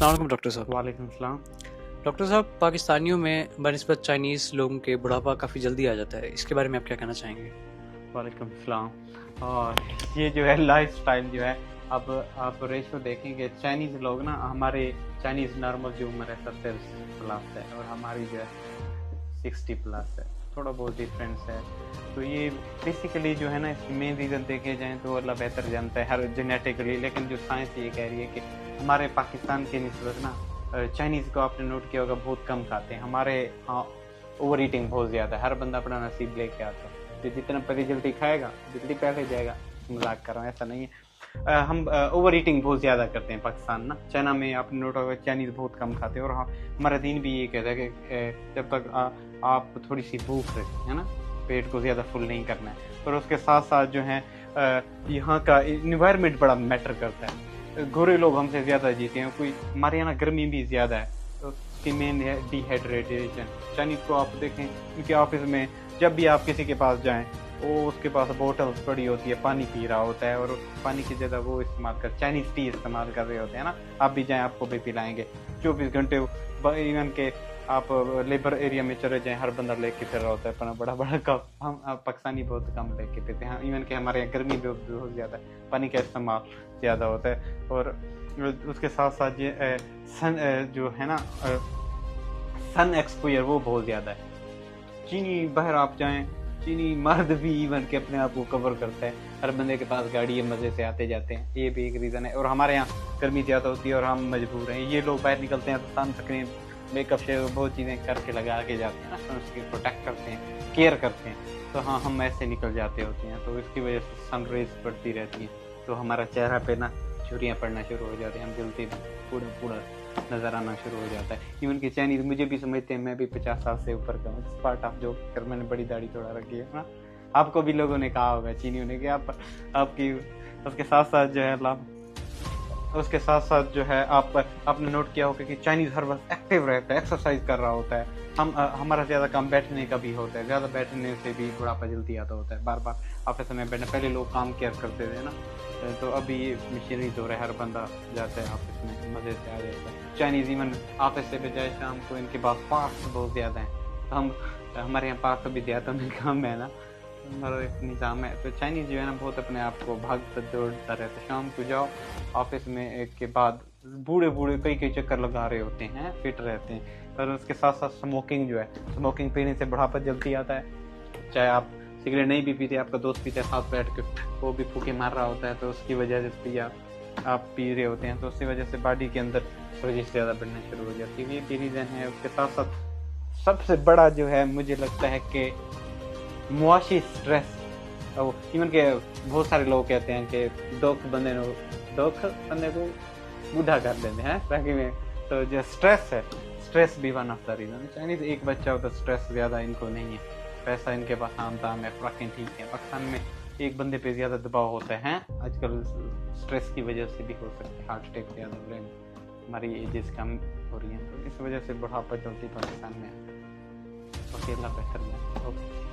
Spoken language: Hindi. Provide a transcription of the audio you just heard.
अस्सलाम वालेकुम डॉक्टर साहब। वालेकुम सलाम। डॉक्टर साहब, पाकिस्तानियों में बनिस्बत चाइनीज़ लोगों के बुढ़ापा काफ़ी जल्दी आ जाता है, इसके बारे में आप क्या कहना चाहेंगे? वालेकुम सलाम। और ये जो है लाइफस्टाइल जो है, अब आप रेशो देखेंगे, चाइनीज़ लोग ना, हमारे चाइनीज़ नॉर्मल जो उम्र है 70 प्लस है और हमारी जो है 60 प्लस है, थोड़ा बहुत डिफरेंस है। तो ये बेसिकली जो है ना, इसकी मेन रीज़न देखे जाएँ तो अल्लाह बेहतर जानता है हर जेनेटिकली, लेकिन जो साइंस ये कह रही है कि हमारे पाकिस्तान के निस्बत ना चाइनीज़ को आपने नोट किया होगा बहुत कम खाते हैं। हमारे हाँ ओवर ईटिंग बहुत ज़्यादा है, हर बंदा अपना नसीब लेके आता है, तो जितना पहले जल्दी खाएगा जल्दी पहले जाएगा। मजाक कर रहा हूँ, ऐसा नहीं है। हम ओवर ईटिंग बहुत ज़्यादा करते हैं पाकिस्तान ना। चाइना में आपने नोट होगा चाइनीज़ बहुत कम खाते हैं, और हाँ हमारा दीन भी ये कहता है कि जब तक आप थोड़ी सी भूख रहे है ना, पेट को ज़्यादा फुल नहीं करना है। पर उसके साथ साथ जो है यहाँ का इन्वायरमेंट बड़ा मैटर करता है। गोरे लोग हमसे ज़्यादा जीते हैं, कोई हमारे यहाँ गर्मी भी ज़्यादा है, तो उसकी मेन है डिहाइड्रेटेशन। चाइनीज़ को आप देखें, उनके ऑफिस में जब भी आप किसी के पास जाएं, वो उसके पास बोतल्स पड़ी होती है, पानी पी रहा होता है, और पानी की जगह वो इस्तेमाल कर चाइनीज़ टी इस्तेमाल कर रहे होते हैं ना। आप भी जाएं, आपको भी पिलाएंगे 24 घंटे। इवन के आप लेबर एरिया में चले जाएं, हर बंदा लेके फिर रहा होता है अपना बड़ा बड़ा कप। हम पाकिस्तानी बहुत कम लेके पीते हैं। इवन के हमारे यहाँ गर्मी भी बहुत ज़्यादा है, पानी का इस्तेमाल ज़्यादा होता है। और उसके साथ साथ ये सन जो है ना, सन एक्सपोजर वो बहुत ज़्यादा है। चीनी बाहर आप जाएं, चीनी मर्द भी इवन के अपने आप को कवर करता है, हर बंदे के पास गाड़ी है, मज़े से आते जाते हैं, ये भी एक रीज़न है। और हमारे यहाँ गर्मी ज़्यादा होती है और हम मजबूर हैं। ये लोग बाहर निकलते हैं तो सनस्क्रीन, मेकअप से बहुत चीज़ें करके लगा के जाते हैं ना, सनस्क्रीन प्रोटेक्ट करते हैं, केयर करते हैं। तो हाँ, हम ऐसे निकल जाते होते हैं, तो इसकी वजह से सन रेज पड़ती रहती हैं, तो हमारा चेहरा पे ना झुर्रियाँ पड़ना शुरू हो जाती हैं, हम जलते पूरा पूरा नज़र आना शुरू हो जाता है। इवन कि चाइनीज़ मुझे भी समझते हैं, मैं भी 50 साल से ऊपर का हूँ, स्पार्ट ऑफ जो कर मैंने बड़ी दाढ़ी थोड़ा रखी है ना। आपको भी लोगों ने कहा होगा, चीनियों ने, कि आपकी उसके साथ साथ जो है उसके साथ साथ जो है आपने नोट किया होगा कि चाइनीज़ हर वक्त एक्टिव रहता है, एक्सरसाइज कर रहा होता है। हमारा ज़्यादा काम बैठने का भी होता है, ज़्यादा बैठने से भी बुढ़ापा जल्दी आता होता है। बार बार ऑफिस में बैठना, पहले लोग काम केयर करते थे ना, तो अभी ये मशीनरी हो रहा है, हर बंदा जाता है ऑफिस में, मज़े से आ जाता है। चाइनीज़ इवन ऑफिस से बजाय शाम को इनके पास पार्क्स बहुत ज़्यादा हैं, तो हमारे यहाँ पार्क भी ज़्यादा में कम है ना, हमारा एक निज़ाम है। तो चाइनीज़ जो है ना बहुत अपने आप को भागता दौड़ता रहता है। शाम को जाओ ऑफिस में, एक के बाद बूढ़े बूढ़े कई चक्कर लगा रहे होते हैं, फिट रहते हैं। और उसके साथ साथ स्मोकिंग जो है, स्मोकिंग पीने से बुढ़ापा जल्दी आता है। चाहे आप सिगरेट नहीं भी पीते, आपका दोस्त पीते, साथ बैठ के वो भी फूके मार रहा होता है, तो उसकी वजह से आप पी रहे होते हैं, तो उसकी वजह से बॉडी के अंदर सोजिश ज़्यादा बढ़ना शुरू हो जाती है। ये भी रीज़न है। उसके साथ साथ सबसे बड़ा जो है, मुझे लगता है कि मुआशी स्ट्रेस। अब इवन के बहुत सारे लोग कहते हैं कि दुख बंदे को बूढ़ा कर देते हैं ताकि में, तो जो स्ट्रेस है, स्ट्रेस भी वन ऑफ द रीज़न है। चाइनीज़ एक बच्चा हो तो स्ट्रेस ज़्यादा इनको नहीं है, पैसा इनके पास आम दाम है, फ्रॉकें ठीक है। पाकिस्तान में एक बंदे पे ज़्यादा दबाव होता है आजकल, स्ट्रेस की वजह से भी हो सकता है, हार्ट अटैक ज़्यादा हो रहे हैं, हमारी एजेस कम हो रही हैं, तो इस वजह से बुढ़ापा जल्दी पाकिस्तान में आता है। अकेला बेहतर है।